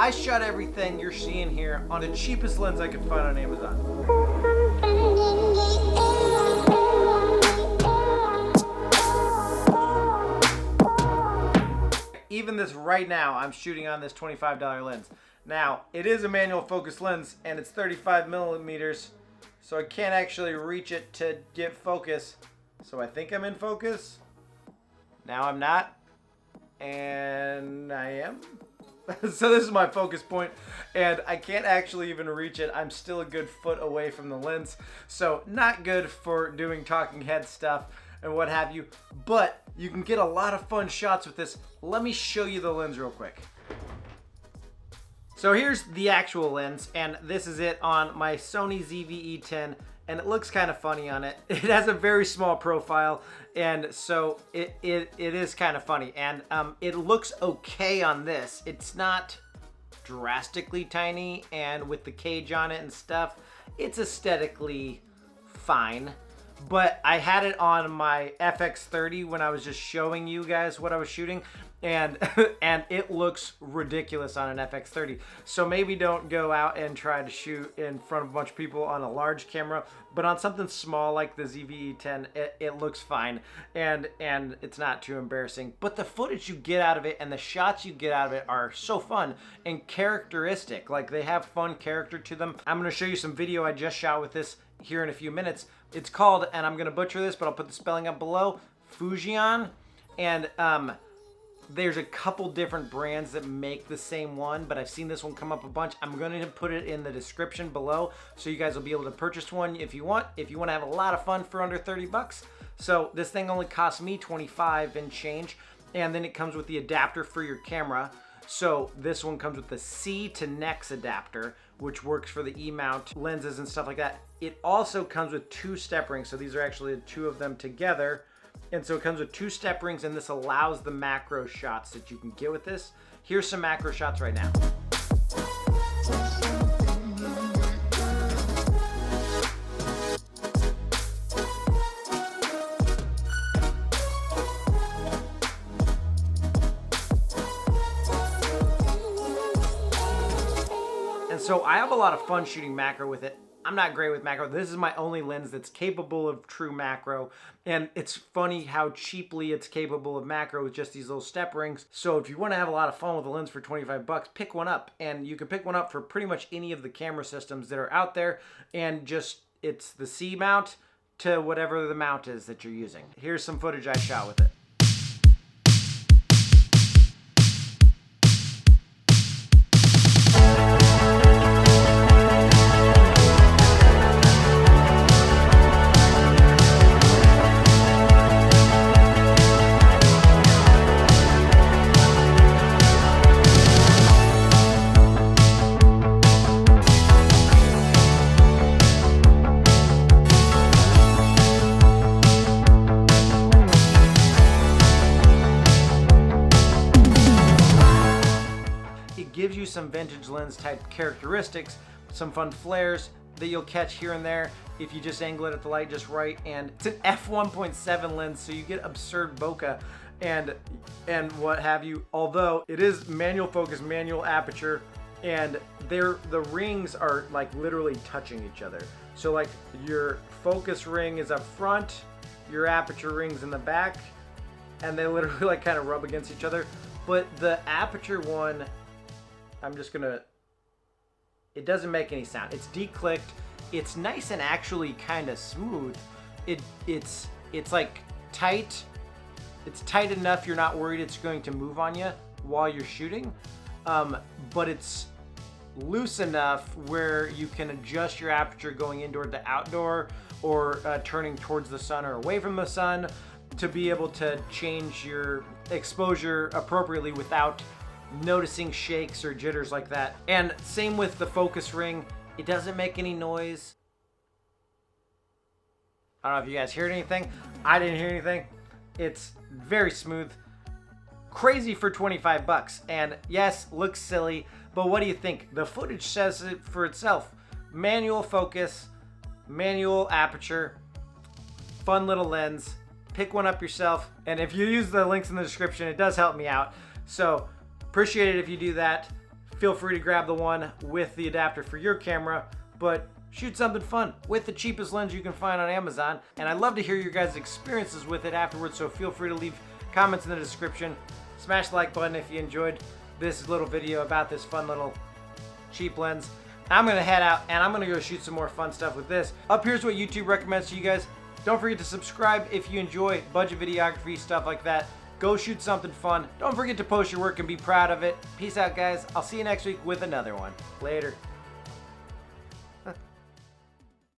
I shot everything you're seeing here on the cheapest lens I could find on Amazon. Even this right now, I'm shooting on this $25 lens. Now, it is a manual focus lens and it's 35 millimeters, so I can't actually reach it to get focus. So I think I'm in focus. Now I'm not, and I am. So this is my focus point, and I can't actually even reach it. I'm still a good foot away from the lens, so not good for doing talking head stuff and what have you, but you can get a lot of fun shots with this. Let me show you the lens real quick. So here's the actual lens, and this is it on my Sony ZV-E10, and it looks kind of funny on it. It has a very small profile, and so it is kind of funny, and it looks okay on this. It's not drastically tiny, and with the cage on it and stuff, it's aesthetically fine. But I had it on my FX30 when I was just showing you guys what I was shooting, and it looks ridiculous on an FX30. So maybe don't go out and try to shoot in front of a bunch of people on a large camera, but on something small like the ZV-E10, it looks fine, and it's not too embarrassing. But the footage you get out of it and the shots you get out of it are so fun and characteristic. Like, they have fun character to them. I'm gonna show you some video I just shot with this here in a few minutes. It's called, and I'm gonna butcher this, but I'll put the spelling up below, Fijian. And there's a couple different brands that make the same one, but I've seen this one come up a bunch. I'm gonna put it in the description below, so you guys will be able to purchase one if you want to have a lot of fun for under 30 bucks. So this thing only cost me 25 and change, and then it comes with the adapter for your camera. So this one comes with the C to NEX adapter, which works for the E-mount lenses and stuff like that. It also comes with 2 step rings, so these are actually 2 of them together. And so it comes with 2 step rings, and this allows the macro shots that you can get with this. Here's some macro shots right now. And so I have a lot of fun shooting macro with it. I'm not great with macro. This is my only lens that's capable of true macro. And it's funny how cheaply it's capable of macro with just these little step rings. So if you want to have a lot of fun with a lens for 25 bucks, pick one up. And you can pick one up for pretty much any of the camera systems that are out there. And just, it's the C mount to whatever the mount is that you're using. Here's some footage I shot with it. Gives you some vintage lens type characteristics, some fun flares that you'll catch here and there if you just angle it at the light just right. And it's an f1.7 lens, so you get absurd bokeh and what have you. Although it is manual focus, manual aperture, and the rings are like literally touching each other. So like your focus ring is up front, your aperture ring's in the back, and they literally like kind of rub against each other. But the aperture one, I'm just gonna, it doesn't make any sound. It's declicked. It's nice and actually kind of smooth. It's like tight. It's tight enough you're not worried it's going to move on you while you're shooting. But it's loose enough where you can adjust your aperture going indoor to outdoor, or turning towards the sun or away from the sun, to be able to change your exposure appropriately without noticing shakes or jitters like that. And same with the focus ring. It doesn't make any noise. I don't know if you guys heard anything. I didn't hear anything. It's very smooth. Crazy for 25 bucks. And yes, looks silly, but what do you think? The footage says it for itself. Manual focus, manual aperture, fun little lens. Pick one up yourself. And if you use the links in the description, it does help me out. So appreciate it if you do that. feel free to grab the one with the adapter for your camera, but shoot something fun with the cheapest lens you can find on Amazon. And I'd love to hear your guys' experiences with it afterwards, so feel free to leave comments in the description. Smash the like button if you enjoyed this little video about this fun little cheap lens. I'm gonna head out and I'm gonna go shoot some more fun stuff with this. Up here's what YouTube recommends to you guys. Don't forget to subscribe if you enjoy budget videography, stuff like that. Go shoot something fun. Don't forget to post your work and be proud of it. Peace out, guys. I'll see you next week with another one. Later.